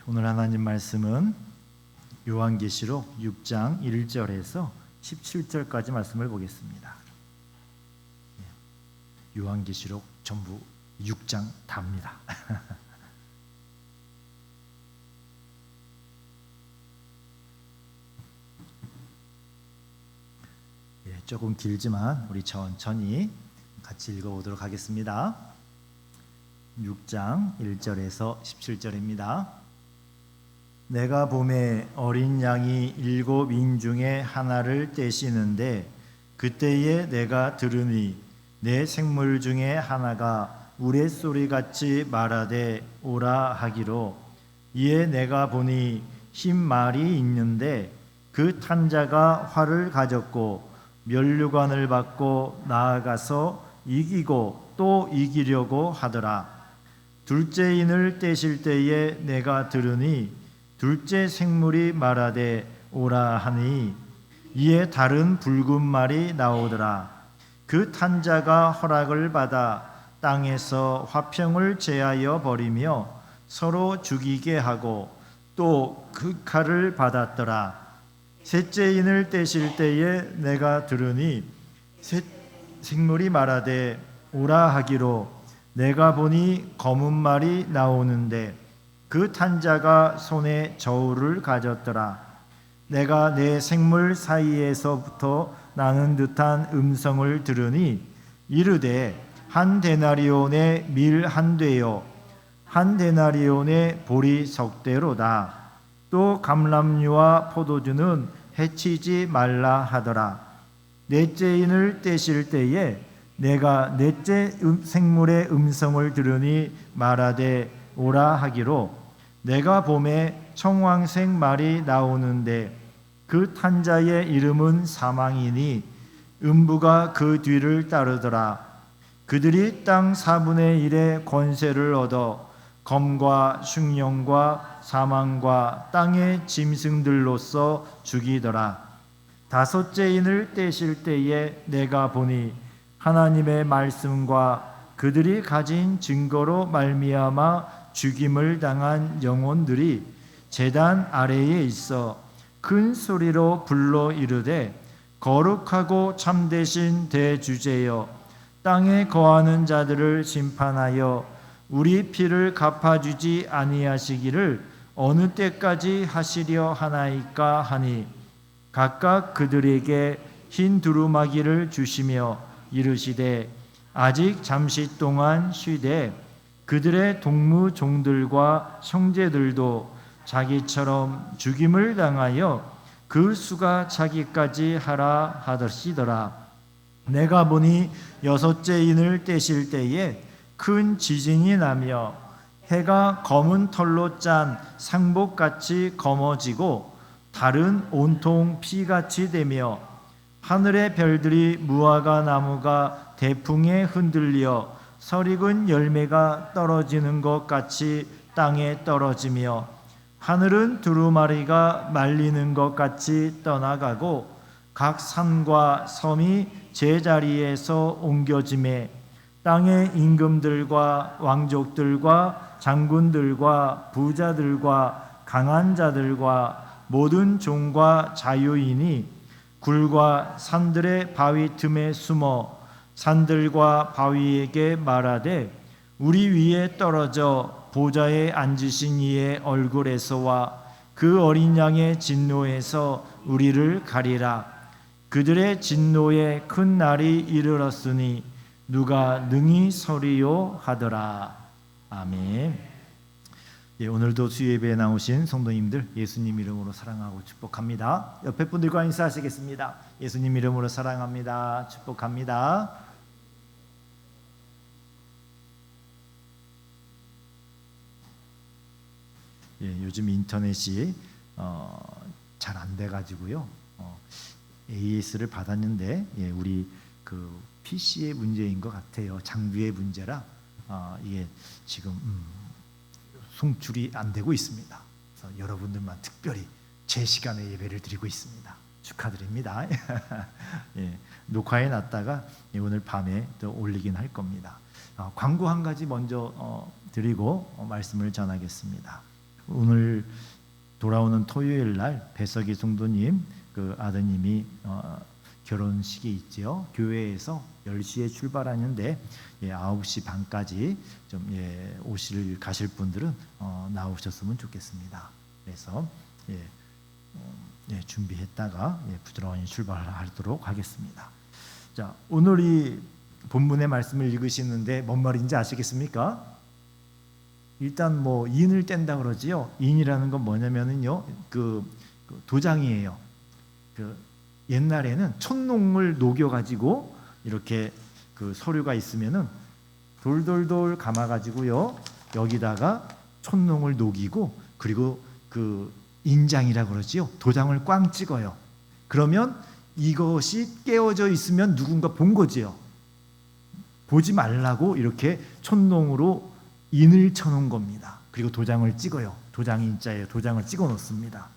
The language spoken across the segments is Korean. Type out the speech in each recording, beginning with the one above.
오늘 하나님 말씀은 요한계시록 6장 1절에서 17절까지 말씀을 보겠습니다. 요한계시록 전부 6장 다입니다. 조금 길지만 우리 천천히 같이 읽어보도록 하겠습니다. 6장 1절에서 17절입니다. 내가 봄에 어린 양이 7인 중에 하나를 떼시는데 그때에 내가 들으니 내 생물 중에 하나가 우레소리같이 말하되 오라 하기로, 이에 내가 보니 흰 말이 있는데 그 탄 자가 활을 가졌고 면류관을 받고 나아가서 이기고 또 이기려고 하더라. 둘째 인을 떼실 때에 내가 들으니 둘째 생물이 말하되 오라 하니, 이에 다른 붉은 말이 나오더라. 그 탄 자가 허락을 받아 땅에서 화평을 제하여 버리며 서로 죽이게 하고 또 그 칼을 받았더라. 셋째 인을 떼실 때에 내가 들으니 셋 생물이 말하되 오라 하기로, 내가 보니 검은 말이 나오는데 그 탄 자가 손에 저울을 가졌더라. 내가 내 생물 사이에서부터 나는 듯한 음성을 들으니 이르되 한 데나리온의 밀 한 되요 한 데나리온의 보리 석대로다. 또 감람류와 포도주는 해치지 말라 하더라. 넷째 인을 떼실 때에 내가 넷째 생물의 음성을 들으니 말하되 오라 하기로, 내가 봄에 청황색 말이 나오는데 그 탄 자의 이름은 사망이니 음부가 그 뒤를 따르더라. 그들이 땅 4분의 1의 권세를 얻어 검과 흉령과 사망과 땅의 짐승들로서 죽이더라. 다섯째 인을 떼실 때에 내가 보니 하나님의 말씀과 그들이 가진 증거로 말미암아 죽임을 당한 영혼들이 제단 아래에 있어 큰 소리로 불러 이르되, 거룩하고 참되신 대주제여, 땅에 거하는 자들을 심판하여 우리 피를 갚아주지 아니하시기를 어느 때까지 하시려 하나이까 하니, 각각 그들에게 흰 두루마기를 주시며 이르시되 아직 잠시 동안 쉬되 그들의 동무 종들과 형제들도 자기처럼 죽임을 당하여 그 수가 차기까지 하라 하더시더라. 내가 보니 여섯째 인을 떼실 때에 큰 지진이 나며 해가 검은 털로 짠 상복같이 검어지고 달은 온통 피같이 되며 하늘의 별들이 무화과 나무가 대풍에 흔들려 설익은 열매가 떨어지는 것 같이 땅에 떨어지며 하늘은 두루마리가 말리는 것 같이 떠나가고 각 산과 섬이 제자리에서 옮겨지매 땅의 임금들과 왕족들과 장군들과 부자들과 강한 자들과 모든 종과 자유인이 굴과 산들의 바위 틈에 숨어 산들과 바위에게 말하되, 우리 위에 떨어져 보좌에 앉으신 이의 얼굴에서와 그 어린 양의 진노에서 우리를 가리라. 그들의 진노에 큰 날이 이르렀으니 누가 능히 서리요 하더라. 아멘. 오늘도 주예배에 나오신 성도님들 예수님 이름으로 사랑하고 축복합니다. 옆에 분들과 인사하시겠습니다. 예수님 이름으로 사랑합니다. 축복합니다. 요즘 인터넷이 잘 안 돼가지고요. AS를 받았는데 우리 그 PC의 문제인 것 같아요. 장비의 문제라 이게 지금 송출이 안 되고 있습니다. 그래서 여러분들만 특별히 제 시간에 예배를 드리고 있습니다. 축하드립니다. 녹화해 놨다가 오늘 밤에 또 올리긴 할 겁니다. 광고 한 가지 먼저 드리고 말씀을 전하겠습니다. 오늘 돌아오는 토요일 날 배석이 성도님 그 아드님이 결혼식이 있죠. 교회에서 10시에 출발하는데 9시 반까지 좀 가실 분들은 나오셨으면 좋겠습니다. 그래서 준비했다가 부드러운 출발하도록 하겠습니다. 자, 오늘 이 본문의 말씀을 읽으시는데 뭔 말인지 아시겠습니까? 일단 뭐 인을 뗀다 그러지요. 인이라는 건 뭐냐면은요, 그 도장이에요. 그 옛날에는 촛농을 녹여 가지고 이렇게 그 서류가 있으면은 돌돌돌 감아 가지고요, 여기다가 촛농을 녹이고 그리고 그 인장이라 그러지요. 도장을 꽝 찍어요. 그러면 이것이 깨어져 있으면 누군가 본 거지요. 보지 말라고 이렇게 촛농으로 인을 쳐놓은 겁니다. 그리고 도장을 찍어요. 도장이 인자예요. 도장을 찍어 놓습니다.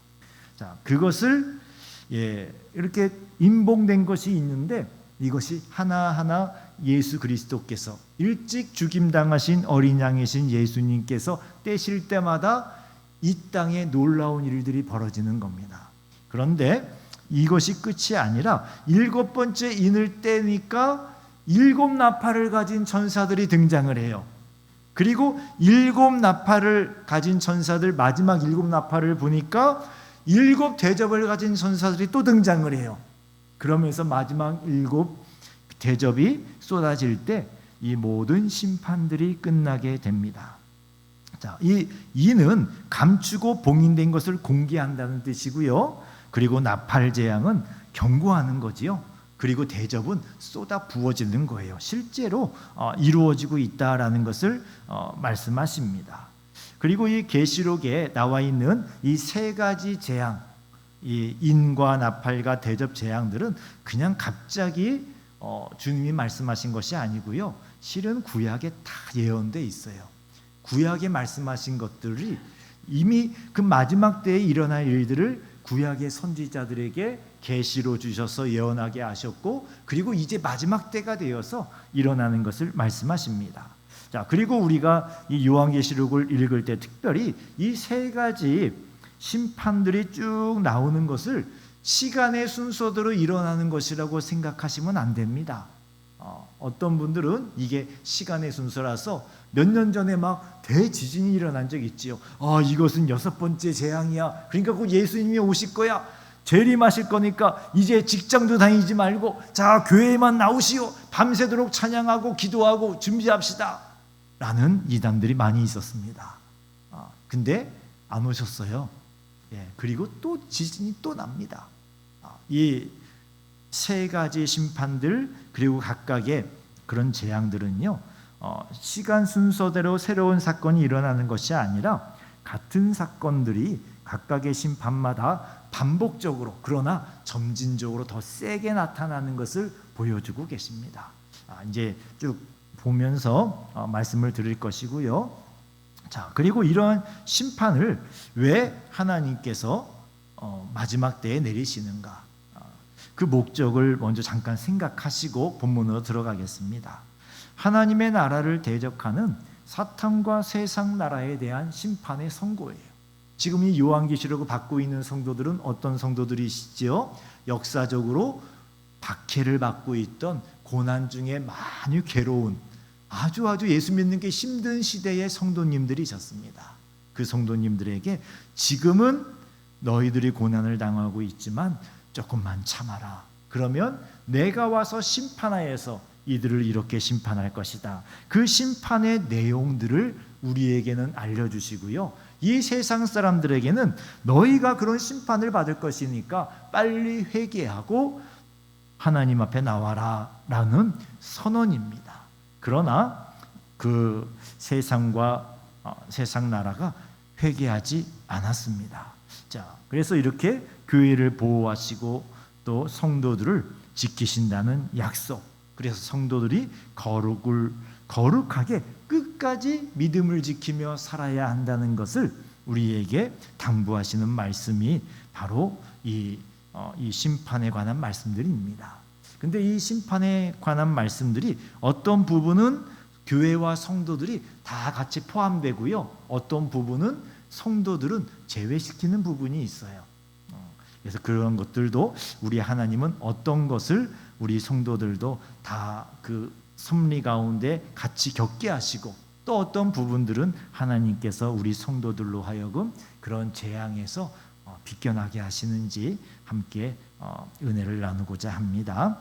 자, 그것을 이렇게 인봉된 것이 있는데 이것이 하나하나 예수 그리스도께서 일찍 죽임당하신 어린 양이신 예수님께서 떼실 때마다 이 땅에 놀라운 일들이 벌어지는 겁니다. 그런데 이것이 끝이 아니라 7번째 인을 떼니까 7 나팔을 가진 천사들이 등장을 해요. 그리고 7 나팔을 가진 천사들, 마지막 7 나팔을 보니까 7 대접을 가진 천사들이 또 등장을 해요. 그러면서 마지막 7 대접이 쏟아질 때 이 모든 심판들이 끝나게 됩니다. 자, 이 이는 감추고 봉인된 것을 공개한다는 뜻이고요. 그리고 나팔 재앙은 경고하는 거지요. 그리고 대접은 쏟아 부어지는 거예요. 실제로 이루어지고 있다라는 것을 말씀하십니다. 그리고 이 계시록에 나와 있는 이 3가지 재앙, 이 인과 나팔과 대접 재앙들은 그냥 갑자기 주님이 말씀하신 것이 아니고요. 실은 구약에 다 예언돼 있어요. 구약에 말씀하신 것들이 이미 그 마지막 때에 일어날 일들을 구약의 선지자들에게 계시로 주셔서 예언하게 하셨고, 그리고 이제 마지막 때가 되어서 일어나는 것을 말씀하십니다. 자, 그리고 우리가 이 요한계시록을 읽을 때 특별히 이 3가지 심판들이 쭉 나오는 것을 시간의 순서대로 일어나는 것이라고 생각하시면 안 됩니다. 어떤 분들은 이게 시간의 순서라서 몇 년 전에 막 대지진이 일어난 적이 있지요. 이것은 6번째 재앙이야. 그러니까 그 예수님이 오실 거야. 재림하실 거니까 이제 직장도 다니지 말고 자, 교회에만 나오시오. 밤새도록 찬양하고 기도하고 준비합시다. 라는 이단들이 많이 있었습니다. 근데 안 오셨어요. 그리고 또 지진이 또 납니다. 이 3가지 심판들 그리고 각각의 그런 재앙들은요, 시간 순서대로 새로운 사건이 일어나는 것이 아니라 같은 사건들이 각각의 심판마다 반복적으로 그러나 점진적으로 더 세게 나타나는 것을 보여주고 계십니다. 이제 쭉 보면서 말씀을 드릴 것이고요. 자, 그리고 이러한 심판을 왜 하나님께서 마지막 때에 내리시는가? 그 목적을 먼저 잠깐 생각하시고 본문으로 들어가겠습니다. 하나님의 나라를 대적하는 사탄과 세상 나라에 대한 심판의 선고예요. 지금 이 요한계시록을 받고 있는 성도들은 어떤 성도들이시죠? 역사적으로 박해를 받고 있던 고난 중에 많이 괴로운 아주 예수 믿는 게 힘든 시대의 성도님들이셨습니다. 그 성도님들에게 지금은 너희들이 고난을 당하고 있지만 조금만 참아라. 그러면 내가 와서 심판하여서 이들을 이렇게 심판할 것이다. 그 심판의 내용들을 우리에게는 알려주시고요. 이 세상 사람들에게는 너희가 그런 심판을 받을 것이니까 빨리 회개하고 하나님 앞에 나와라 라는 선언입니다. 그러나 그 세상 나라가 회개하지 않았습니다. 자, 그래서 이렇게 교회를 보호하시고 또 성도들을 지키신다는 약속. 그래서 성도들이 거룩하게 끝까지 믿음을 지키며 살아야 한다는 것을 우리에게 당부하시는 말씀이 바로 이 심판에 관한 말씀들입니다. 근데 이 심판에 관한 말씀들이 어떤 부분은 교회와 성도들이 다 같이 포함되고요. 어떤 부분은 성도들은 제외시키는 부분이 있어요. 그래서 그런 것들도 우리 하나님은 어떤 것을 우리 성도들도 다 그 섭리 가운데 같이 겪게 하시고, 또 어떤 부분들은 하나님께서 우리 성도들로 하여금 그런 재앙에서 비껴나게 하시는지 함께 은혜를 나누고자 합니다.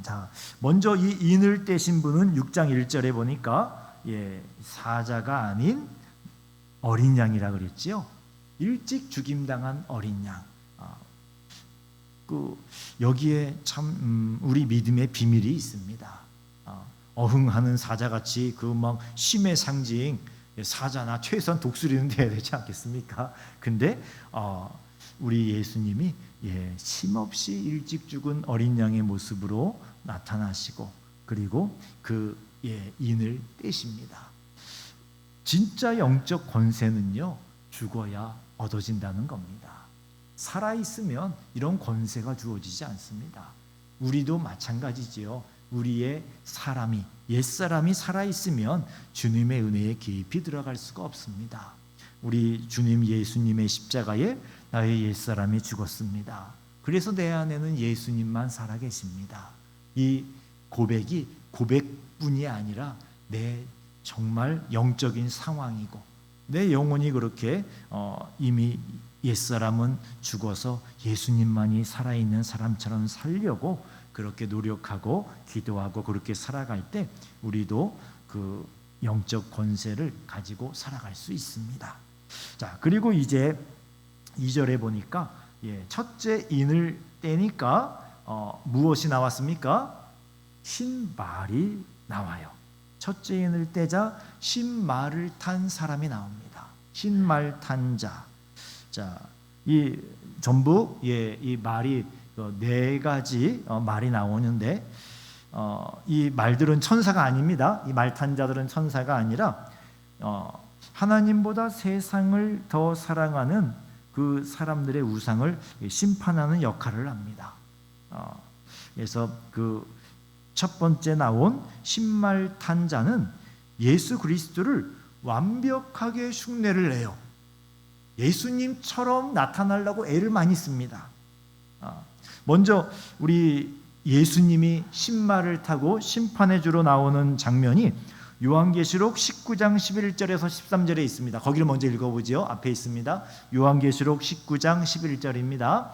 자, 먼저 이 인을 떼신 분은 6장 1절에 보니까 사자가 아닌 어린 양이라 그랬지요. 일찍 죽임당한 어린 양. 여기에 참 우리 믿음의 비밀이 있습니다. 어흥하는 사자같이 그 막 쉼의 상징, 사자나 최소한 독수리는 돼야 되지 않겠습니까? 근데 우리 예수님이 쉼없이 일찍 죽은 어린 양의 모습으로 나타나시고, 그리고 그 인을 떼십니다. 진짜 영적 권세는요, 죽어야 얻어진다는 겁니다. 살아있으면 이런 권세가 주어지지 않습니다. 우리도 마찬가지지요. 우리의 사람이, 옛사람이 살아있으면 주님의 은혜에 깊이 들어갈 수가 없습니다. 우리 주님 예수님의 십자가에 나의 옛사람이 죽었습니다. 그래서 내 안에는 예수님만 살아계십니다. 이 고백이 고백뿐이 아니라 내 정말 영적인 상황이고, 내 영혼이 그렇게 이미 옛사람은 죽어서 예수님만이 살아있는 사람처럼 살려고 그렇게 노력하고 기도하고 그렇게 살아갈 때 우리도 그 영적 권세를 가지고 살아갈 수 있습니다. 자, 그리고 이제 2절에 보니까 첫째 인을 떼니까 무엇이 나왔습니까? 신말이 나와요. 첫째 인을 떼자 신말을 탄 사람이 나옵니다. 신말 탄 자. 자, 이 전부 이 말이 네 가지 말이 나오는데, 이 말들은 천사가 아닙니다. 이 말 탄 자들은 천사가 아니라 하나님보다 세상을 더 사랑하는 그 사람들의 우상을 심판하는 역할을 합니다. 그래서 그 첫 번째 나온 신말 탄 자는 예수 그리스도를 완벽하게 흉내를 내요. 예수님처럼 나타나려고 애를 많이 씁니다. 먼저 우리 예수님이 신말을 타고 심판의 주로 나오는 장면이 요한계시록 19장 11절에서 13절에 있습니다. 거기를 먼저 읽어보지요. 앞에 있습니다. 요한계시록 19장 11절입니다.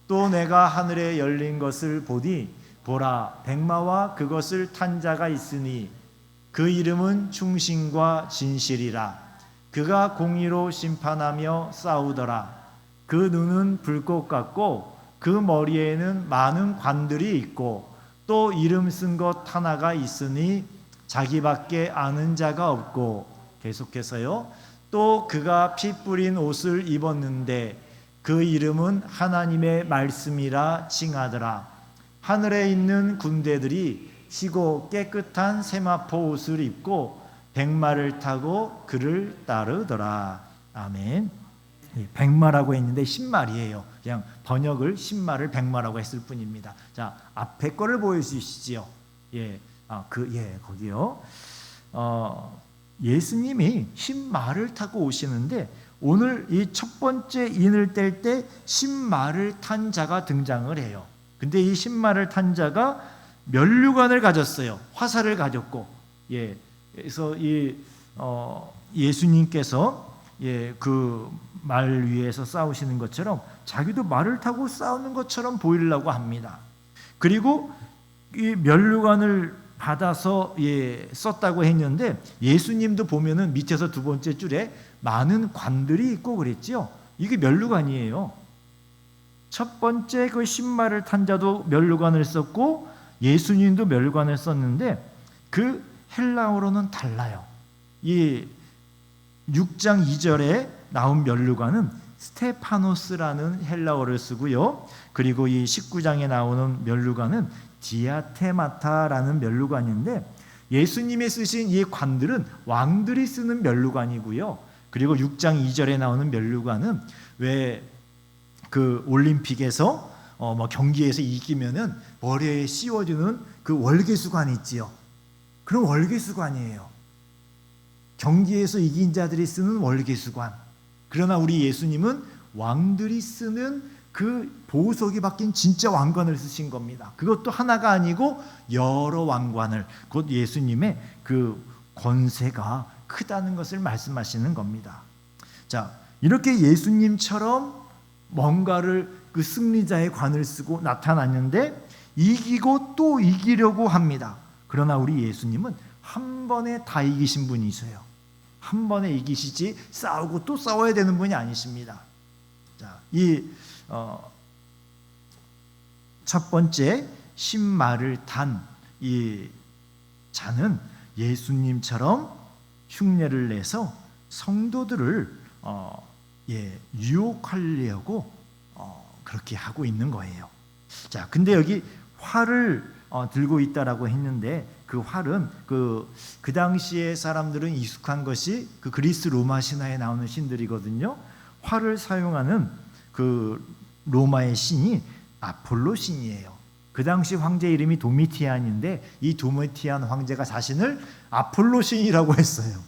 또 내가 하늘에 열린 것을 보니 보라, 백마와 그것을 탄 자가 있으니 그 이름은 충신과 진실이라. 그가 공의로 심판하며 싸우더라. 그 눈은 불꽃 같고 그 머리에는 많은 관들이 있고 또 이름 쓴 것 하나가 있으니 자기밖에 아는 자가 없고, 계속해서요, 또 그가 피 뿌린 옷을 입었는데 그 이름은 하나님의 말씀이라 칭하더라. 하늘에 있는 군대들이 희고 깨끗한 세마포 옷을 입고 백마를 타고 그를 따르더라. 아멘. 백마라고 했는데 신말이에요. 그냥 번역을 신말을 백마라고 했을 뿐입니다. 자, 앞에 거를 보여주시지요. 거기요. 예수님이 신말을 타고 오시는데 오늘 이 첫 번째 인을 뗄 때 신말을 탄 자가 등장을 해요. 근데 이 신말을 탄 자가 면류관을 가졌어요. 화살을 가졌고, 그래서 예수님께서 그 말 위에서 싸우시는 것처럼 자기도 말을 타고 싸우는 것처럼 보이려고 합니다. 그리고 이 면류관을 받아서 썼다고 했는데, 예수님도 보면은 밑에서 두 번째 줄에 많은 관들이 있고 그랬지요. 이게 면류관이에요. 첫 번째 그 신말을 탄 자도 면류관을 썼고 예수님도 면류관을 썼는데 그 헬라어로는 달라요. 이 6장 2절에 나온 면류관은 스테파노스라는 헬라어를 쓰고요. 그리고 이 19장에 나오는 면류관은 디아테마타라는 면류관인데, 예수님이 쓰신 이 관들은 왕들이 쓰는 면류관이고요. 그리고 6장 2절에 나오는 면류관은 왜 그 올림픽에서 경기에서 이기면은 머리에 씌워주는 그 월계수관 있지요. 그런 월계수관이에요. 경기에서 이긴 자들이 쓰는 월계수관. 그러나 우리 예수님은 왕들이 쓰는 그 보석이 박힌 진짜 왕관을 쓰신 겁니다. 그것도 하나가 아니고 여러 왕관을, 곧 예수님의 그 권세가 크다는 것을 말씀하시는 겁니다. 자, 이렇게 예수님처럼 뭔가를 그 승리자의 관을 쓰고 나타났는데 이기고 또 이기려고 합니다. 그러나 우리 예수님은 한 번에 다 이기신 분이세요. 한 번에 이기시지 싸우고 또 싸워야 되는 분이 아니십니다. 자, 첫 번째 신말을 탄 이 자는 예수님처럼 흉내를 내서 성도들을 유혹하려고 그렇게 하고 있는 거예요. 자, 근데 여기 활을 들고 있다라고 했는데 그 활은 그 당시에 사람들은 익숙한 것이 그 그리스 로마 신화에 나오는 신들이거든요. 활을 사용하는 그 로마의 신이 아폴로 신이에요. 그 당시 황제 이름이 도미티안인데 이 도미티안 황제가 자신을 아폴로 신이라고 했어요.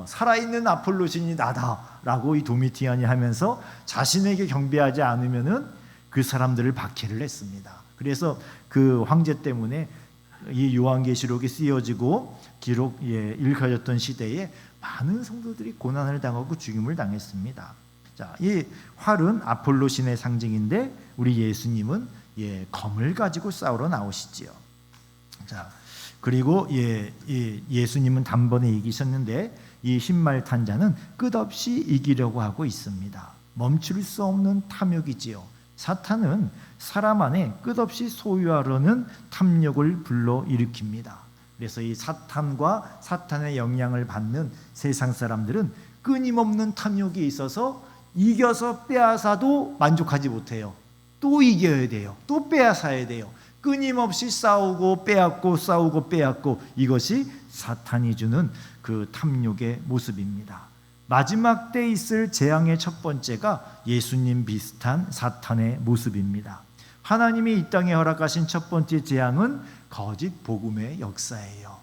살아있는 아폴로 신이 나다라고 이 도미티안이 하면서 자신에게 경배하지 않으면은 그 사람들을 박해를 했습니다. 그래서 그 황제 때문에 이 요한계시록이 쓰여지고 읽혀졌던 시대에 많은 성도들이 고난을 당하고 죽임을 당했습니다. 자, 이 활은 아폴로 신의 상징인데 우리 예수님은 검을 가지고 싸우러 나오시지요. 자, 그리고 예수님은 단번에 이기셨는데 이 흰말 탄 자는 끝없이 이기려고 하고 있습니다. 멈출 수 없는 탐욕이지요. 사탄은 사람 안에 끝없이 소유하려는 탐욕을 불러일으킵니다. 그래서 이 사탄과 사탄의 영향을 받는 세상 사람들은 끊임없는 탐욕이 있어서 이겨서 빼앗아도 만족하지 못해요. 또 이겨야 돼요. 또 빼앗아야 돼요. 끊임없이 싸우고 빼앗고 싸우고 빼앗고, 이것이 사탄이 주는 그 탐욕의 모습입니다. 마지막 때 있을 재앙의 첫 번째가 예수님 비슷한 사탄의 모습입니다. 하나님이 이 땅에 허락하신 첫 번째 재앙은 거짓 복음의 역사예요.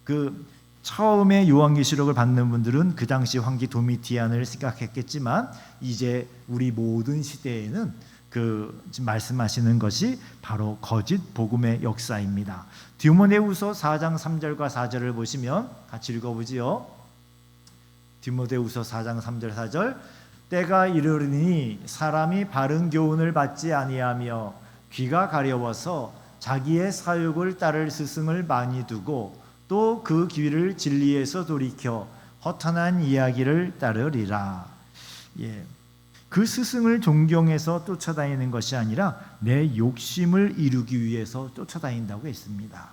그 처음에 요한계시록을 받는 분들은 그 당시 황제 도미티안을 생각했겠지만 이제 우리 모든 시대에는 지금 말씀하시는 것이 바로 거짓 복음의 역사입니다. 디모데후서 4장 3절과 4절을 보시면 같이 읽어보지요. 디모데후서 4장 3절 4절 때가 이르리니 사람이 바른 교훈을 받지 아니하며 귀가 가려워서 자기의 사욕을 따를 스승을 많이 두고 또 그 귀를 진리에서 돌이켜 허탄한 이야기를 따르리라. 그 스승을 존경해서 쫓아다니는 것이 아니라 내 욕심을 이루기 위해서 쫓아다닌다고 했습니다.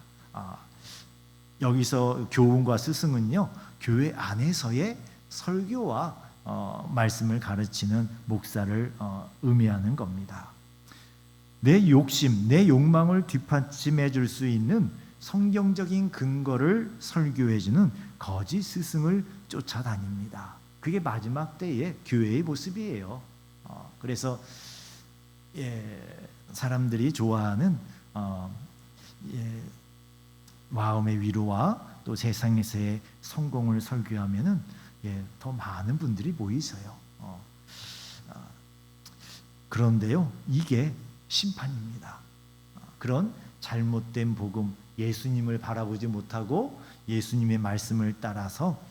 여기서 교훈과 스승은요, 교회 안에서의 설교와 말씀을 가르치는 목사를 의미하는 겁니다. 내 욕심, 내 욕망을 뒷받침해 줄 수 있는 성경적인 근거를 설교해주는 거짓 스승을 쫓아다닙니다. 그게 마지막 때의 교회의 모습이에요. 그래서 사람들이 좋아하는 마음의 위로와 또 세상에서의 성공을 설교하면은 더 많은 분들이 모이셔요. 그런데요, 이게 심판입니다. 그런 잘못된 복음, 예수님을 바라보지 못하고 예수님의 말씀을 따라서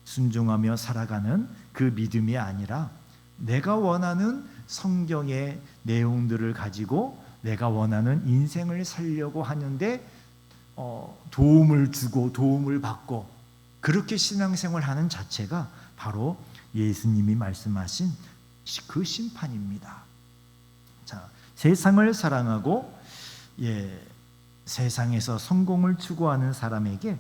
순종하며 살아가는 그 믿음이 아니라 내가 원하는 성경의 내용들을 가지고 내가 원하는 인생을 살려고 하는데 도움을 주고 도움을 받고 그렇게 신앙생활을 하는 자체가 바로 예수님이 말씀하신 그 심판입니다. 자, 세상을 사랑하고 세상에서 성공을 추구하는 사람에게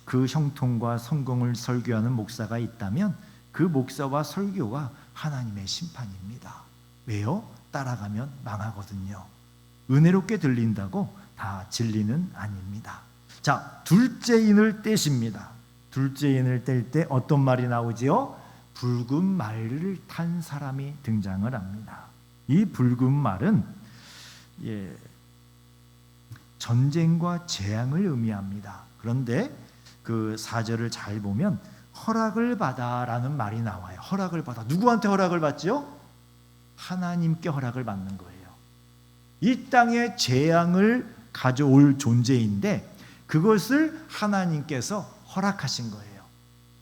그 형통과 성공을 설교하는 목사가 있다면 그 목사와 설교가 하나님의 심판입니다. 왜요? 따라가면 망하거든요. 은혜롭게 들린다고 다 진리는 아닙니다. 자, 둘째인을 떼십니다. 둘째인을 뗄 때 어떤 말이 나오지요? 붉은 말을 탄 사람이 등장을 합니다. 이 붉은 말은 전쟁과 재앙을 의미합니다. 그런데 그 4절을 잘 보면 허락을 받아라는 말이 나와요. 허락을 받아. 누구한테 허락을 받지요? 하나님께 허락을 받는 거예요. 이 땅에 재앙을 가져올 존재인데 그것을 하나님께서 허락하신 거예요.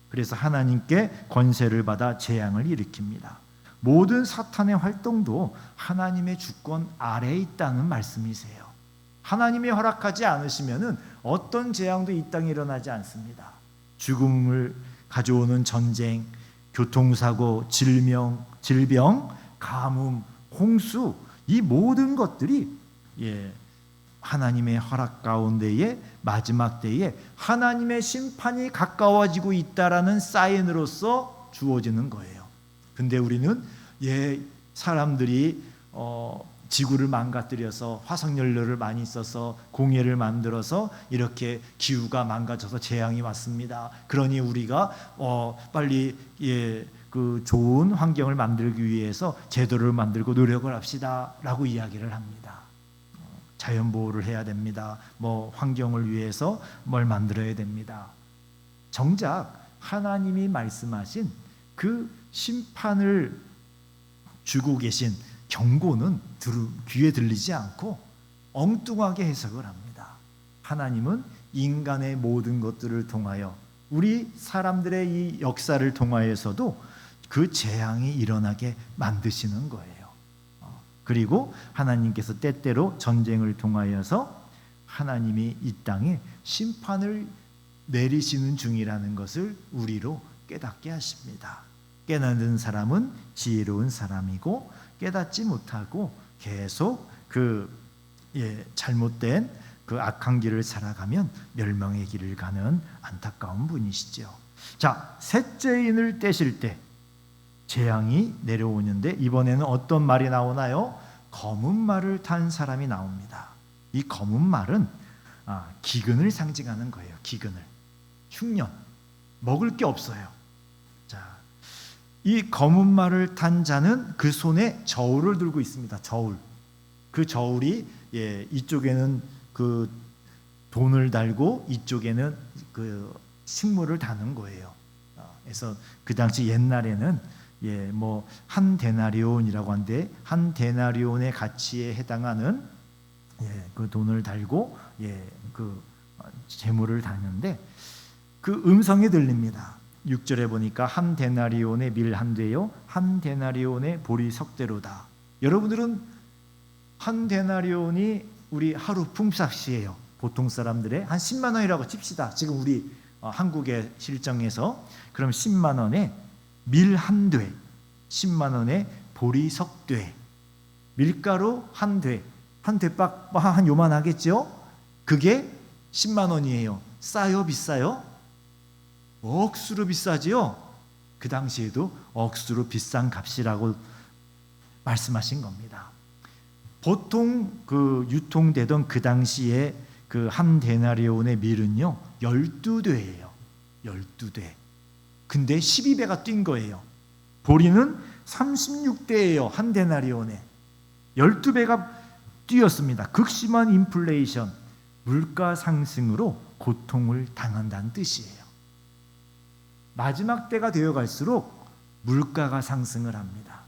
그래서 하나님께 권세를 받아 재앙을 일으킵니다. 모든 사탄의 활동도 하나님의 주권 아래에 있다는 말씀이세요. 하나님이 허락하지 않으시면은 어떤 재앙도 이 땅에 일어나지 않습니다. 죽음을 가져오는 전쟁, 교통사고, 질병, 가뭄, 홍수, 이 모든 것들이 하나님의 허락 가운데에 마지막 때에 하나님의 심판이 가까워지고 있다라는 사인으로서 주어지는 거예요. 근데 우리는 사람들이 지구를 망가뜨려서 화석연료를 많이 써서 공해를 만들어서 이렇게 기후가 망가져서 재앙이 왔습니다. 그러니 우리가 빨리 그 좋은 환경을 만들기 위해서 제도를 만들고 노력을 합시다라고 이야기를 합니다. 자연 보호를 해야 됩니다. 환경을 위해서 뭘 만들어야 됩니다. 정작 하나님이 말씀하신 그 심판을 주고 계신 경고는 귀에 들리지 않고 엉뚱하게 해석을 합니다. 하나님은 인간의 모든 것들을 통하여 우리 사람들의 이 역사를 통하여서도 그 재앙이 일어나게 만드시는 거예요. 그리고 하나님께서 때때로 전쟁을 통하여서 하나님이 이 땅에 심판을 내리시는 중이라는 것을 우리로 깨닫게 하십니다. 깨닫는 사람은 지혜로운 사람이고 깨닫지 못하고 계속 잘못된 그 악한 길을 살아가면 멸망의 길을 가는 안타까운 분이시죠. 자, 셋째 인을 떼실 때 재앙이 내려오는데 이번에는 어떤 말이 나오나요? 검은 말을 탄 사람이 나옵니다. 이 검은 말은 기근을 상징하는 거예요. 기근을. 흉년. 먹을 게 없어요. 자, 이 검은 말을 탄 자는 그 손에 저울을 들고 있습니다. 저울. 그 저울이 이쪽에는 그 돈을 달고 이쪽에는 그 식물을 다는 거예요. 그래서 그 당시 옛날에는 한 데나리온이라고 하는데 한 데나리온의 가치에 해당하는 그 돈을 달고 그 재물을 다는데 그 음성이 들립니다. 6절에 보니까 한 데나리온의 밀 한 대요 한 데나리온의 보리 석대로다. 여러분들은 한 데나리온이 우리 하루 품삯이에요. 보통 사람들의 한 10만 원이라고 칩시다. 지금 우리 한국의 실정에서 그럼 10만 원에 밀 한 돼, 10만 원에 보리 석대, 밀가루 한 돼, 한 대박 한 요만하겠죠? 그게 10만 원이에요. 싸요, 비싸요? 억수로 비싸지요? 그 당시에도 억수로 비싼 값이라고 말씀하신 겁니다. 보통 그 유통되던 그 당시에 그 한 데나리온의 밀은요 12대예요. 12대. 근데 12배가 뛴 거예요. 보리는 36대예요. 한 데나리온에 12배가 뛰었습니다. 극심한 인플레이션, 물가 상승으로 고통을 당한다는 뜻이에요. 마지막 때가 되어갈수록 물가가 상승을 합니다.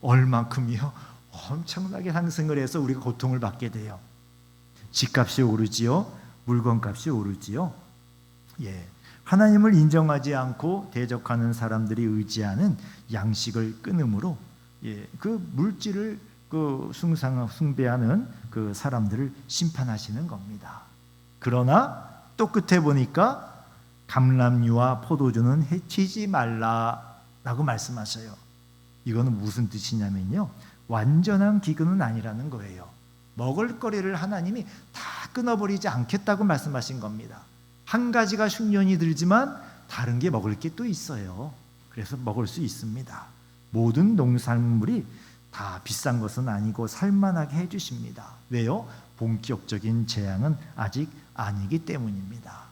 얼만큼이요? 엄청나게 상승을 해서 우리가 고통을 받게 돼요. 집값이 오르지요. 물건값이 오르지요. 하나님을 인정하지 않고 대적하는 사람들이 의지하는 양식을 끊음으로 그 물질을 숭배하는 그 사람들을 심판하시는 겁니다. 그러나 또 끝에 보니까 감람류와 포도주는 해치지 말라라고 말씀하셔요. 이거는 무슨 뜻이냐면요, 완전한 기근은 아니라는 거예요. 먹을거리를 하나님이 다 끊어버리지 않겠다고 말씀하신 겁니다. 한 가지가 흉년이 들지만 다른 게 먹을 게 또 있어요. 그래서 먹을 수 있습니다. 모든 농산물이 다 비싼 것은 아니고 살만하게 해주십니다. 왜요? 본격적인 재앙은 아직 아니기 때문입니다.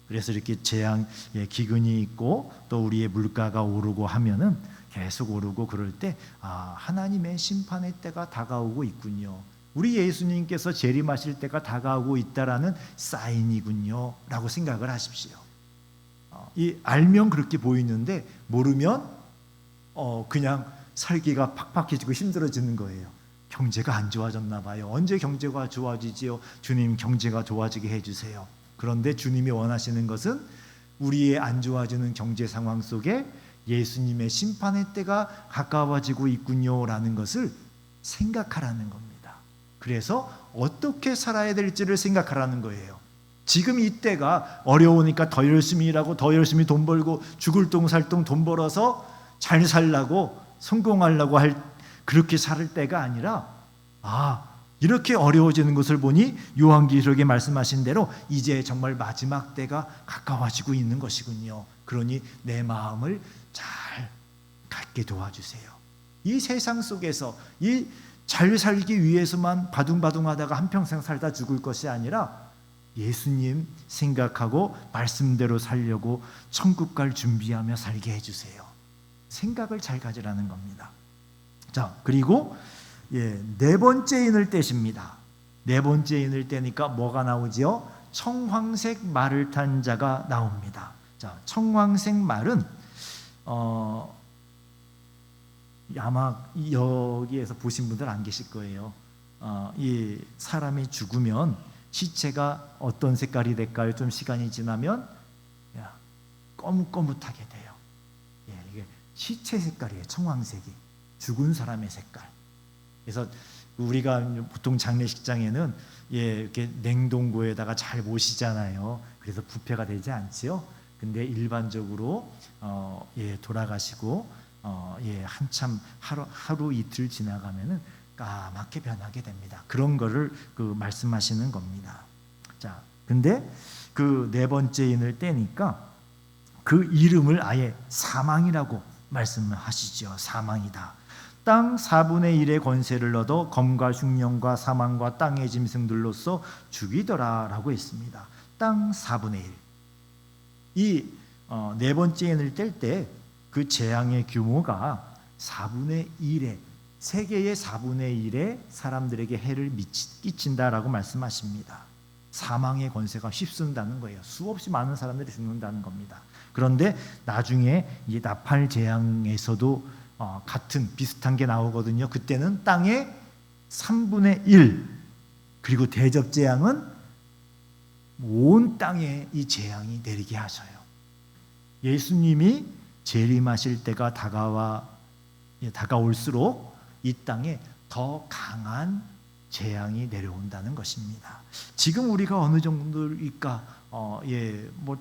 그래서 이렇게 재앙, 기근이 있고 또 우리의 물가가 오르고 하면은 계속 오르고 그럴 때 하나님의 심판의 때가 다가오고 있군요. 우리 예수님께서 재림하실 때가 다가오고 있다라는 사인이군요 라고 생각을 하십시오. 이 알면 그렇게 보이는데 모르면 그냥 살기가 팍팍해지고 힘들어지는 거예요. 경제가 안 좋아졌나 봐요. 언제 경제가 좋아지지요? 주님, 경제가 좋아지게 해주세요. 그런데 주님이 원하시는 것은 우리의 안 좋아지는 경제 상황 속에 예수님의 심판의 때가 가까워지고 있군요라는 것을 생각하라는 겁니다. 그래서 어떻게 살아야 될지를 생각하라는 거예요. 지금 이때가 어려우니까 더 열심히 일하고 더 열심히 돈 벌고 죽을 똥 살 똥 돈 벌어서 잘 살라고 성공하려고 그렇게 살 때가 아니라 이렇게 어려워지는 것을 보니 요한계시록에 말씀하신 대로 이제 정말 마지막 때가 가까워지고 있는 것이군요. 그러니 내 마음을 잘 갖게 도와주세요. 이 세상 속에서 이 잘 살기 위해서만 바둥바둥하다가 한평생 살다 죽을 것이 아니라 예수님 생각하고 말씀대로 살려고 천국 갈 준비하며 살게 해주세요. 생각을 잘 가지라는 겁니다. 자, 그리고 네 번째 인을 떼십니다. 네 번째 인을 떼니까 뭐가 나오지요? 청황색 말을 탄 자가 나옵니다. 자, 청황색 말은 아마 여기에서 보신 분들 안 계실 거예요. 이 사람이 죽으면 시체가 어떤 색깔이 될까요? 좀 시간이 지나면 거뭇거뭇하게 돼요. 이게 시체 색깔이에요. 청황색이 죽은 사람의 색깔. 그래서 우리가 보통 장례식장에는 이렇게 냉동고에다가 잘 모시잖아요. 그래서 부패가 되지 않지요. 근데 일반적으로 돌아가시고 한참 하루 이틀 지나가면은 까맣게 변하게 됩니다. 그런 거를 말씀하시는 겁니다. 자, 근데 그 네 번째 인을 떼니까 그 이름을 아예 사망이라고 말씀하시죠. 사망이다. 땅 4분의 1의 권세를 얻어 검과 흉령과 사망과 땅의 짐승들로서 죽이더라 라고 했습니다. 땅 4분의 1. 이 네 번째 인을 뗄 때 그 재앙의 규모가 4분의 1에 세계의 4분의 1의 사람들에게 해를 끼친다라고 말씀하십니다. 사망의 권세가 휩쓴다는 거예요. 수없이 많은 사람들이 죽는다는 겁니다. 그런데 나중에 이 나팔 재앙에서도 같은 비슷한 게 나오거든요. 그때는 땅의 3분의 1 그리고 대접 재앙은 온 땅에 이 재앙이 내리게 하셔요. 예수님이 재림하실 때가 다가올수록 이 땅에 더 강한 재앙이 내려온다는 것입니다. 지금 우리가 어느 정도일까?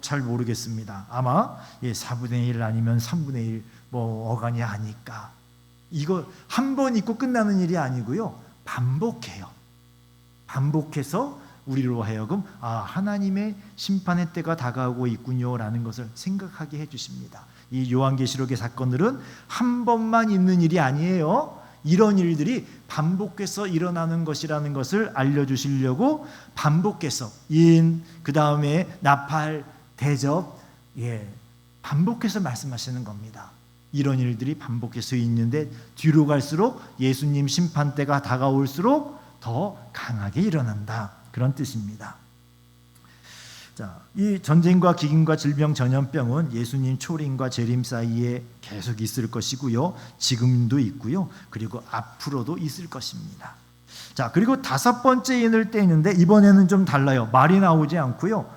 잘 모르겠습니다. 아마 4분의 1 아니면 3분의 1 어간이 아닐까. 이거 한 번 있고 끝나는 일이 아니고요. 반복해요. 반복해서 우리로 하여금 하나님의 심판의 때가 다가오고 있군요라는 것을 생각하게 해주십니다. 이 요한계시록의 사건들은 한 번만 있는 일이 아니에요. 이런 일들이 반복해서 일어나는 것이라는 것을 알려주시려고 반복해서 그 다음에 나팔, 대접 반복해서 말씀하시는 겁니다. 이런 일들이 반복해서 있는데 뒤로 갈수록 예수님 심판 때가 다가올수록 더 강하게 일어난다. 그런 뜻입니다. 자, 이 전쟁과 기근과 질병, 전염병은 예수님 초림과 재림 사이에 계속 있을 것이고요. 지금도 있고요. 그리고 앞으로도 있을 것입니다. 자, 그리고 다섯 번째 인을 떼는데 이번에는 좀 달라요. 말이 나오지 않고요.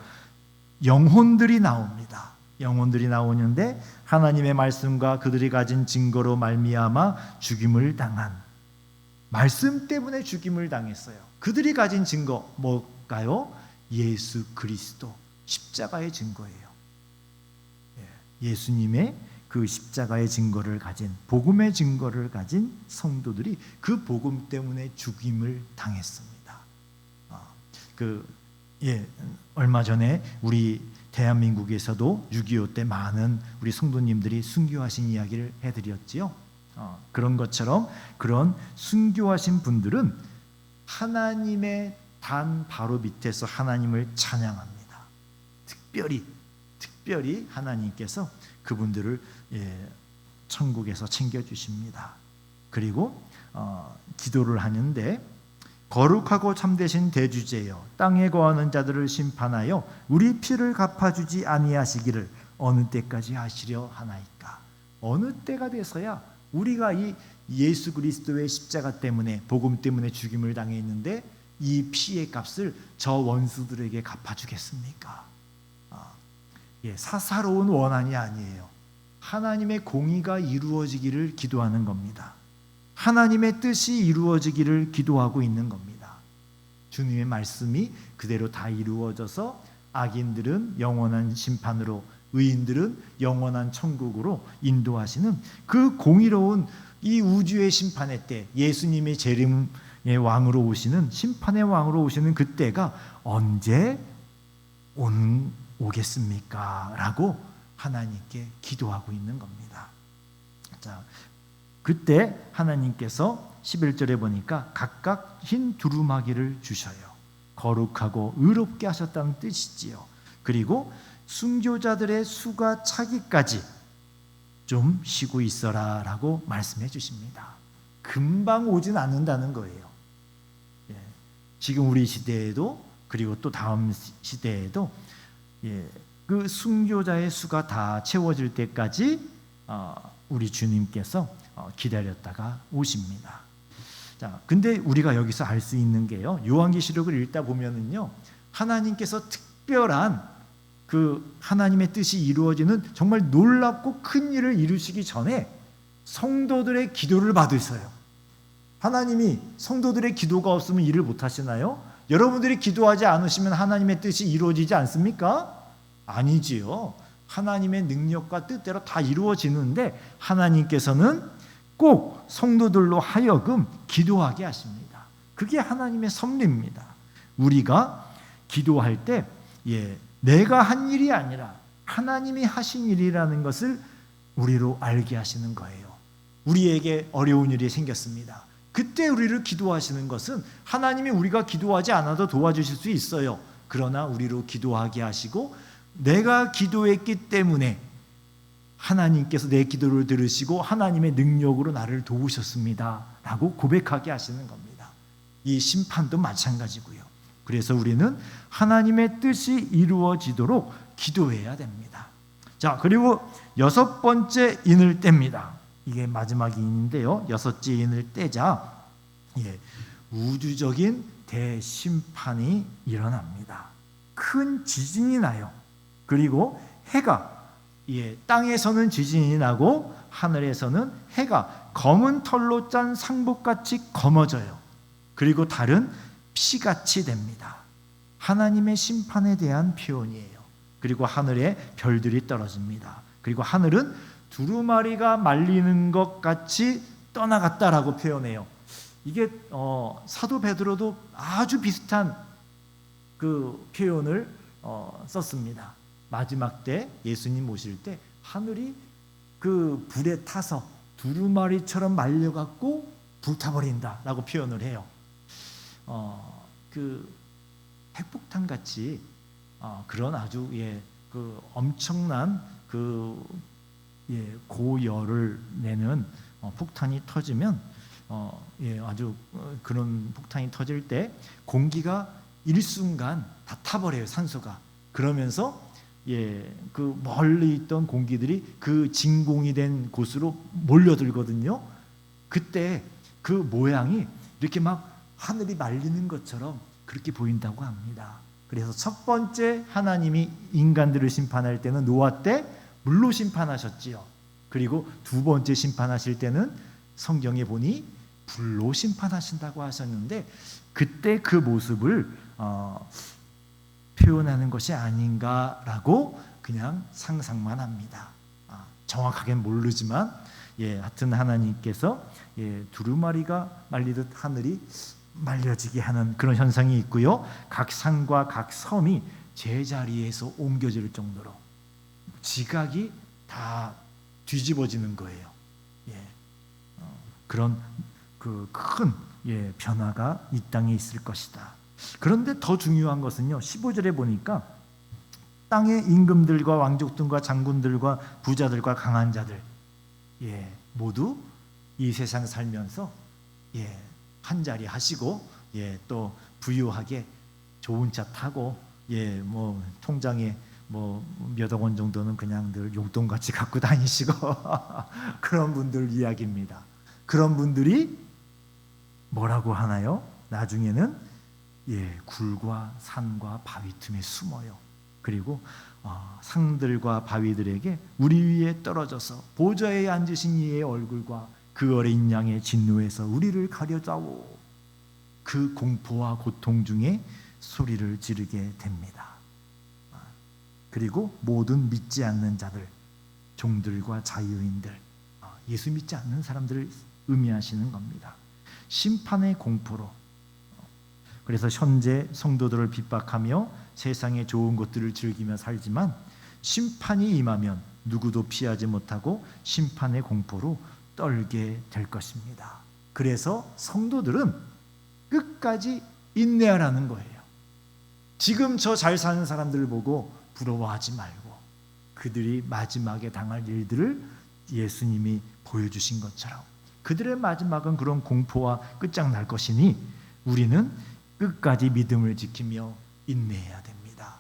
영혼들이 나옵니다. 영혼들이 나오는데 하나님의 말씀과 그들이 가진 증거로 말미암아 죽임을 당한, 말씀 때문에 죽임을 당했어요. 그들이 가진 증거 뭘까요? 예수 그리스도 십자가의 증거예요. 예수님의 그 십자가의 증거를 가진, 복음의 증거를 가진 성도들이 그 복음 때문에 죽임을 당했습니다. 얼마 전에 우리 대한민국에서도 6.25 때 많은 우리 성도님들이 순교하신 이야기를 해드렸지요. 그런 것처럼 그런 순교하신 분들은 하나님의 단 바로 밑에서 하나님을 찬양합니다. 특별히 하나님께서 그분들을 천국에서 챙겨주십니다. 그리고 기도를 하는데 거룩하고 참되신 대주제여 땅에 거하는 자들을 심판하여 우리 피를 갚아주지 아니하시기를 어느 때까지 하시려 하나이까? 어느 때가 돼서야 우리가 이 예수 그리스도의 십자가 때문에, 복음 때문에 죽임을 당했는데 이 피의 값을 저 원수들에게 갚아주겠습니까? 사사로운 원한이 아니에요. 하나님의 공의가 이루어지기를 기도하는 겁니다. 하나님의 뜻이 이루어지기를 기도하고 있는 겁니다. 주님의 말씀이 그대로 다 이루어져서 악인들은 영원한 심판으로, 의인들은 영원한 천국으로 인도하시는 그 공의로운 이 우주의 심판의 때, 예수님이 재림의 왕으로 오시는, 심판의 왕으로 오시는 그때가 언제 오겠습니까? 라고 하나님께 기도하고 있는 겁니다. 자, 그때 하나님께서 11절에 보니까 각각 흰 두루마기를 주셔요. 거룩하고 의롭게 하셨다는 뜻이지요. 그리고 순교자들의 수가 차기까지 좀 쉬고 있어라 라고 말씀해 주십니다. 금방 오진 않는다는 거예요. 지금 우리 시대에도, 그리고 또 다음 시대에도 그 순교자의 수가 다 채워질 때까지 우리 주님께서 기다렸다가 오십니다. 자, 근데 우리가 여기서 알 수 있는 게요, 요한계시록을 읽다 보면은요, 하나님께서 특별한 그 하나님의 뜻이 이루어지는 정말 놀랍고 큰 일을 이루시기 전에 성도들의 기도를 받으셔요. 하나님이 성도들의 기도가 없으면 일을 못 하시나요? 여러분들이 기도하지 않으시면 하나님의 뜻이 이루어지지 않습니까? 아니지요. 하나님의 능력과 뜻대로 다 이루어지는데 하나님께서는 꼭 성도들로 하여금 기도하게 하십니다. 그게 하나님의 섭리입니다. 우리가 기도할 때 내가 한 일이 아니라 하나님이 하신 일이라는 것을 우리로 알게 하시는 거예요. 우리에게 어려운 일이 생겼습니다. 그때 우리를 기도하시는 것은 하나님이 우리가 기도하지 않아도 도와주실 수 있어요. 그러나 우리로 기도하게 하시고, 내가 기도했기 때문에 하나님께서 내 기도를 들으시고 하나님의 능력으로 나를 도우셨습니다 라고 고백하게 하시는 겁니다. 이 심판도 마찬가지고요. 그래서 우리는 하나님의 뜻이 이루어지도록 기도해야 됩니다. 자, 그리고 6번째 인을 뗍니다. 이게 마지막 인인데요, 6째 인을 떼자 우주적인 대심판이 일어납니다. 큰 지진이 나요. 그리고 해가, 땅에서는 지진이 나고 하늘에서는 해가 검은 털로 짠 상복같이 검어져요. 그리고 달은 피같이 됩니다. 하나님의 심판에 대한 표현이에요. 그리고 하늘에 별들이 떨어집니다. 그리고 하늘은 두루마리가 말리는 것 같이 떠나갔다라고 표현해요. 이게 사도 베드로도 아주 비슷한 그 표현을 썼습니다. 마지막 때 예수님 오실 때 하늘이 그 불에 타서 두루마리처럼 말려갖고 불타버린다라고 표현을 해요. 그 핵폭탄 같이 그런 아주 그 엄청난 그 고열을 내는 폭탄이 터지면 아주 그런 폭탄이 터질 때 공기가 일순간 다 타버려요, 산소가. 그러면서 그 멀리 있던 공기들이 그 진공이 된 곳으로 몰려들거든요. 그때 그 모양이 이렇게 막 하늘이 말리는 것처럼 그렇게 보인다고 합니다. 그래서 첫 번째 하나님이 인간들을 심판할 때는 노아 때 물로 심판하셨지요. 그리고 두 번째 심판하실 때는 성경에 보니 불로 심판하신다고 하셨는데, 그때 그 모습을 표현하는 것이 아닌가라고 그냥 상상만 합니다. 정확하게는 모르지만 하여튼 하나님께서 두루마리가 말리듯 하늘이 말려지게 하는 그런 현상이 있고요. 각 산과 각 섬이 제자리에서 옮겨질 정도로 지각이 다 뒤집어지는 거예요. 그런 그 큰 변화가 이 땅에 있을 것이다. 그런데 더 중요한 것은요, 15절에 보니까 땅의 임금들과 왕족들과 장군들과 부자들과 강한 자들 모두 이 세상 살면서 한 자리 하시고 또 부유하게 좋은 차 타고 뭐 통장에 뭐 몇억 원 정도는 그냥 늘 용돈같이 갖고 다니시고 그런 분들 이야기입니다. 그런 분들이 뭐라고 하나요? 나중에는 굴과 산과 바위 틈에 숨어요. 그리고 상들과 바위들에게 우리 위에 떨어져서 보좌에 앉으신 이의 얼굴과 그 어린 양의 진노에서 우리를 가려다오. 그 공포와 고통 중에 소리를 지르게 됩니다. 그리고 모든 믿지 않는 자들, 종들과 자유인들, 예수 믿지 않는 사람들을 의미하시는 겁니다. 심판의 공포로. 그래서 현재 성도들을 핍박하며 세상의 좋은 것들을 즐기며 살지만 심판이 임하면 누구도 피하지 못하고 심판의 공포로 떨게 될 것입니다. 그래서 성도들은 끝까지 인내하라는 거예요. 지금 저 잘 사는 사람들을 보고 부러워하지 말고 그들이 마지막에 당할 일들을 예수님이 보여주신 것처럼 그들의 마지막은 그런 공포와 끝장날 것이니 우리는 끝까지 믿음을 지키며 인내해야 됩니다.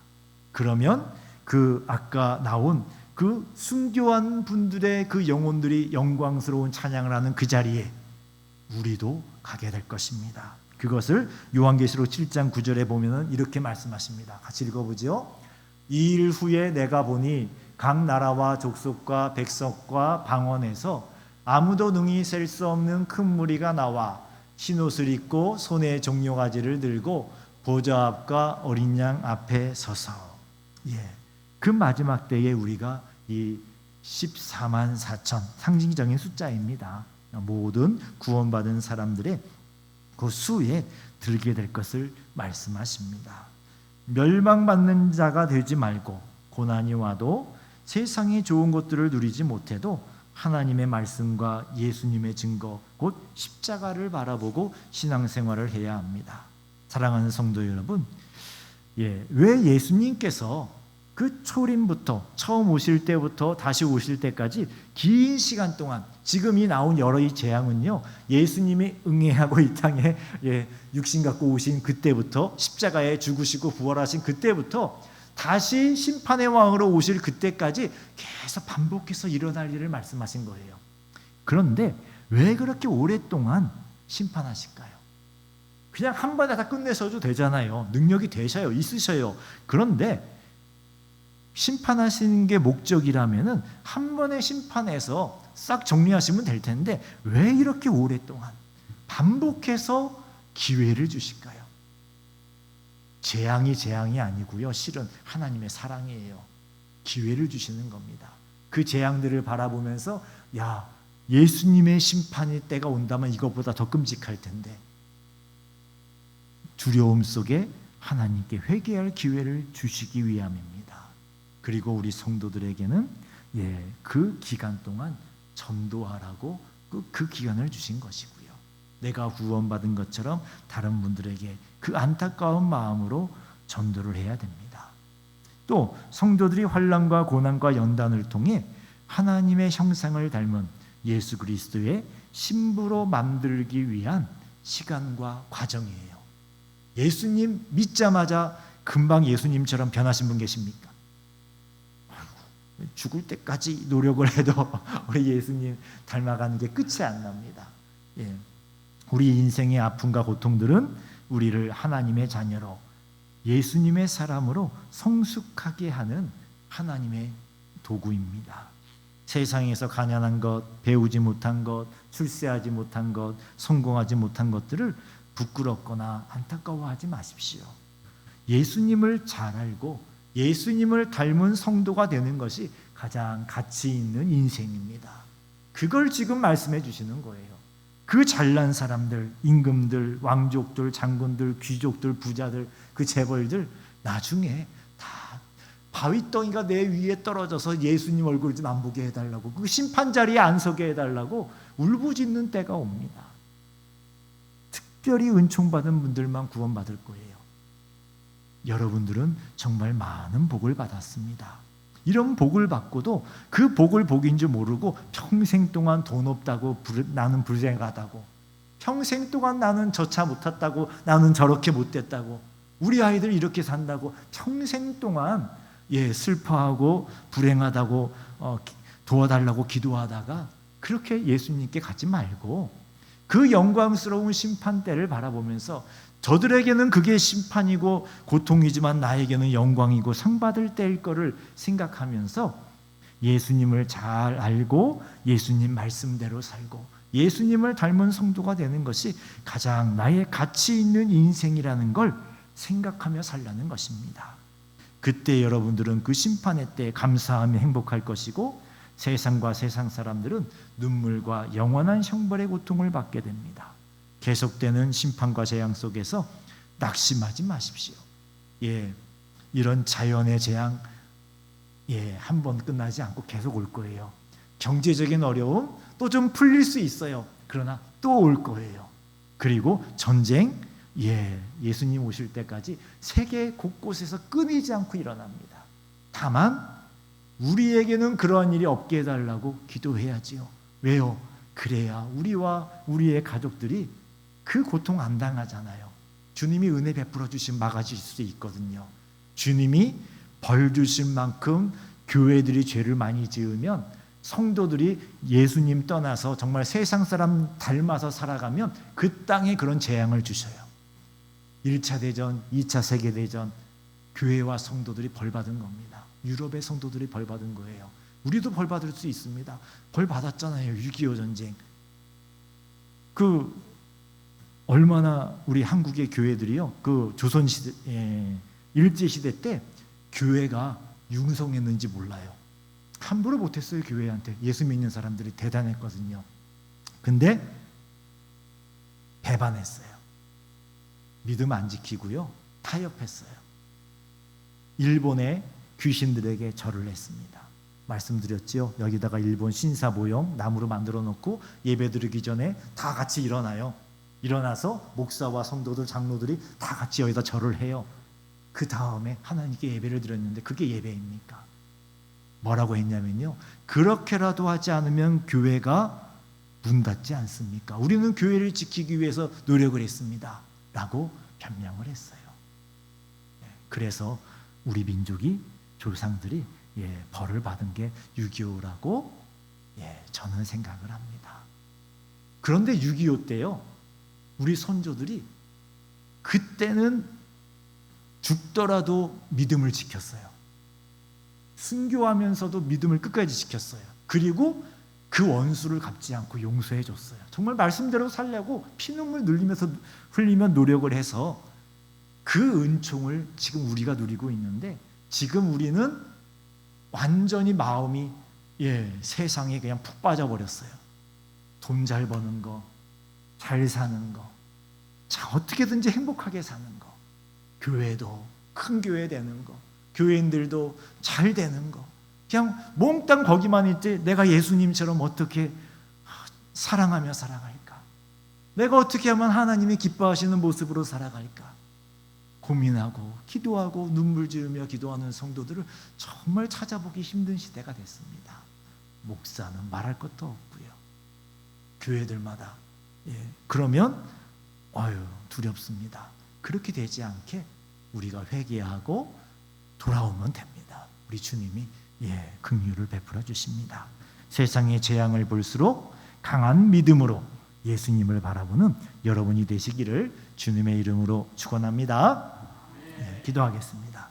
그러면 그 아까 나온 그 순교한 분들의 그 영혼들이 영광스러운 찬양을 하는 그 자리에 우리도 가게 될 것입니다. 그것을 요한계시록 7장 9절에 보면은 이렇게 말씀하십니다. 같이 읽어보죠. 이 일 후에 내가 보니 각 나라와 족속과 백성과 방언에서 아무도 능히 셀 수 없는 큰 무리가 나와 흰옷을 입고 손에 종려가지를 들고 보좌 앞과 어린 양 앞에 서서 그 마지막 때에 우리가 이 14만 4천 상징적인 숫자입니다. 모든 구원받은 사람들의 그 수에 들게 될 것을 말씀하십니다. 멸망받는 자가 되지 말고 고난이 와도 세상의 좋은 것들을 누리지 못해도 하나님의 말씀과 예수님의 증거 곧 십자가를 바라보고 신앙생활을 해야 합니다. 사랑하는 성도 여러분, 왜 예수님께서 그 초림부터 처음 오실 때부터 다시 오실 때까지 긴 시간 동안 지금 이 나온 여러 이 재앙은요 예수님이 응애하고 이 땅에 육신 갖고 오신 그때부터 십자가에 죽으시고 부활하신 그때부터 다시 심판의 왕으로 오실 그때까지 계속 반복해서 일어날 일을 말씀하신 거예요. 그런데 왜 그렇게 오랫동안 심판하실까요? 그냥 한 번에 다 끝내셔도 되잖아요. 능력이 되셔요. 있으셔요. 그런데 심판하시는 게 목적이라면은 한 번에 심판해서 싹 정리하시면 될 텐데 왜 이렇게 오랫동안 반복해서 기회를 주실까요? 재앙이 아니고요. 실은 하나님의 사랑이에요. 기회를 주시는 겁니다. 그 재앙들을 바라보면서 예수님의 심판의 때가 온다면 이것보다 더 끔찍할 텐데 두려움 속에 하나님께 회개할 기회를 주시기 위함입니다. 그리고 우리 성도들에게는 그 기간 동안 전도하라고 그 기간을 주신 것이고요. 내가 구원받은 것처럼 다른 분들에게 그 안타까운 마음으로 전도를 해야 됩니다. 또 성도들이 환난과 고난과 연단을 통해 하나님의 형상을 닮은 예수 그리스도의 신부로 만들기 위한 시간과 과정이에요. 예수님 믿자마자 금방 예수님처럼 변하신 분 계십니까? 죽을 때까지 노력을 해도 우리 예수님 닮아가는 게 끝이 안 납니다. 우리 인생의 아픔과 고통들은 우리를 하나님의 자녀로 예수님의 사람으로 성숙하게 하는 하나님의 도구입니다. 세상에서 가난한 것, 배우지 못한 것, 출세하지 못한 것, 성공하지 못한 것들을 부끄럽거나 안타까워하지 마십시오. 예수님을 잘 알고 예수님을 닮은 성도가 되는 것이 가장 가치 있는 인생입니다. 그걸 지금 말씀해 주시는 거예요. 그 잘난 사람들, 임금들, 왕족들, 장군들, 귀족들, 부자들, 그 재벌들 나중에 다 바위덩이가 내 위에 떨어져서 예수님 얼굴 좀 안 보게 해달라고, 그 심판 자리에 안 서게 해달라고 울부짖는 때가 옵니다. 특별히 은총받은 분들만 구원받을 거예요. 여러분들은 정말 많은 복을 받았습니다. 이런 복을 받고도 그 복을 복인 줄 모르고 평생 동안 돈 없다고 나는 불행하다고, 평생 동안 나는 저 차 못 탔다고, 나는 저렇게 못 됐다고, 우리 아이들 이렇게 산다고 평생 동안 슬퍼하고 불행하다고 도와달라고 기도하다가 그렇게 예수님께 가지 말고 그 영광스러운 심판대를 바라보면서 저들에게는 그게 심판이고 고통이지만 나에게는 영광이고 상 받을 때일 거를 생각하면서 예수님을 잘 알고 예수님 말씀대로 살고 예수님을 닮은 성도가 되는 것이 가장 나의 가치 있는 인생이라는 걸 생각하며 살라는 것입니다. 그때 여러분들은 그 심판의 때 감사하며 행복할 것이고 세상과 세상 사람들은 눈물과 영원한 형벌의 고통을 받게 됩니다. 계속되는 심판과 재앙 속에서 낙심하지 마십시오. 이런 자연의 재앙 한 번 끝나지 않고 계속 올 거예요. 경제적인 어려움 또 좀 풀릴 수 있어요. 그러나 또 올 거예요. 그리고 전쟁 예수님 오실 때까지 세계 곳곳에서 끊이지 않고 일어납니다. 다만 우리에게는 그러한 일이 없게 해달라고 기도해야지요. 왜요? 그래야 우리와 우리의 가족들이 그 고통 안 당하잖아요. 주님이 은혜 베풀어 주신 막아줄 수 있거든요. 주님이 벌 주신 만큼 교회들이 죄를 많이 지으면 성도들이 예수님 떠나서 정말 세상 사람 닮아서 살아가면 그 땅에 그런 재앙을 주셔요. 1차 대전, 2차 세계대전 교회와 성도들이 벌받은 겁니다. 유럽의 성도들이 벌받은 거예요. 우리도 벌받을 수 있습니다. 벌받았잖아요. 6.25 전쟁. 얼마나 우리 한국의 교회들이요. 조선시대, 일제시대 때 교회가 융성했는지 몰라요. 함부로 못했어요. 교회한테. 예수 믿는 사람들이 대단했거든요. 근데 배반했어요. 믿음 안 지키고요. 타협했어요. 일본의 귀신들에게 절을 했습니다. 말씀드렸지요. 여기다가 일본 신사 모형 나무로 만들어 놓고 예배 드리기 전에 다 같이 일어나요. 일어나서 목사와 성도들, 장로들이 다 같이 여기다 절을 해요. 그 다음에 하나님께 예배를 드렸는데 그게 예배입니까? 뭐라고 했냐면요. 그렇게라도 하지 않으면 교회가 문 닫지 않습니까? 우리는 교회를 지키기 위해서 노력을 했습니다. 라고 변명을 했어요. 그래서 우리 민족이 조상들이 벌을 받은 게 6.25라고 저는 생각을 합니다. 그런데 6.25 때요. 우리 선조들이 그때는 죽더라도 믿음을 지켰어요. 순교하면서도 믿음을 끝까지 지켰어요. 그리고 그 원수를 갚지 않고 용서해 줬어요. 정말 말씀대로 살려고 피눈물 흘리며 노력을 해서 그 은총을 지금 우리가 누리고 있는데 지금 우리는 완전히 마음이 세상에 그냥 푹 빠져버렸어요. 돈 잘 버는 거, 잘 사는 거, 어떻게든지 행복하게 사는 거, 교회도 큰 교회 되는 거, 교인들도 잘 되는 거, 그냥 몽땅 거기만 있지 내가 예수님처럼 어떻게 사랑하며 살아갈까? 내가 어떻게 하면 하나님이 기뻐하시는 모습으로 살아갈까? 고민하고 기도하고 눈물 지으며 기도하는 성도들을 정말 찾아보기 힘든 시대가 됐습니다. 목사는 말할 것도 없고요. 교회들마다 그러면 두렵습니다. 그렇게 되지 않게 우리가 회개하고 돌아오면 됩니다. 우리 주님이 긍휼을 베풀어 주십니다. 세상의 재앙을 볼수록 강한 믿음으로 예수님을 바라보는 여러분이 되시기를 주님의 이름으로 축원합니다. 기도하겠습니다.